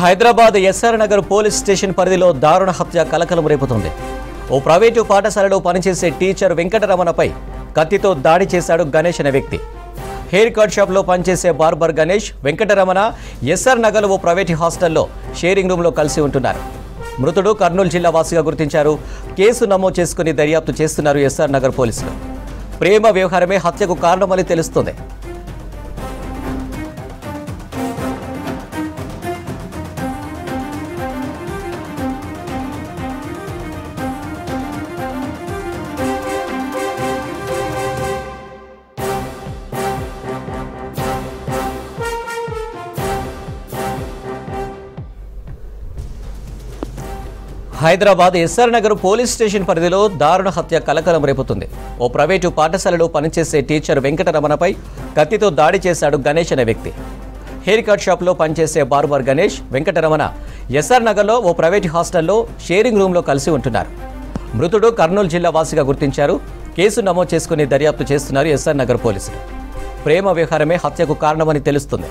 Hyderabad SR Nagar police station పరిధిలో దారుణ హత్య కలకలం రేపుతోంది. ఓ ప్రైవేటు పాఠశాలలో పనిచేసే టీచర్ వెంకటరమణపై కత్తితో దాడి చేశాడు గణేష్ అనే వ్యక్తి. హెయిర్ కట్ షాప్లో పనిచేసే బార్బర్ గణేష్, వెంకటరమణ ఎస్ఆర్ నగర్ ఓ ప్రైవేటు హాస్టల్లో షేరింగ్ రూమ్లో కలిసి ఉంటున్నారు. మృతుడు కర్నూలు జిల్లా వాసిగా గుర్తించారు. కేసు నమోదు చేసుకుని దర్యాప్తు చేస్తున్నారు ఎస్ఆర్ నగర్ పోలీసులు. ప్రేమ వ్యవహారమే హత్యకు కారణమని తెలుస్తోంది. Hyderabad SR Nagar police station పరిధిలో దారుణ హత్య కలకలం రేపుతుంది. ఓ ప్రైవేటు పాఠశాలలో పనిచేసే టీచర్ వెంకటరమణపై కత్తితో దాడి చేశాడు గణేష్ అనే వ్యక్తి. హెయిర్ కట్ షాప్లో పనిచేసే బార్బర్ గణేష్, వెంకటరమణ ఎస్ఆర్ నగర్లో ఓ ప్రైవేటు హాస్టల్లో షేరింగ్ రూమ్లో కలిసి ఉంటున్నారు. మృతుడు కర్నూలు జిల్లా వాసిగా గుర్తించారు. కేసు నమోదు చేసుకుని దర్యాప్తు చేస్తున్నారు ఎస్ఆర్ నగర్ పోలీసులు. ప్రేమ వ్యవహారమే హత్యకు కారణమని తెలుస్తుంది.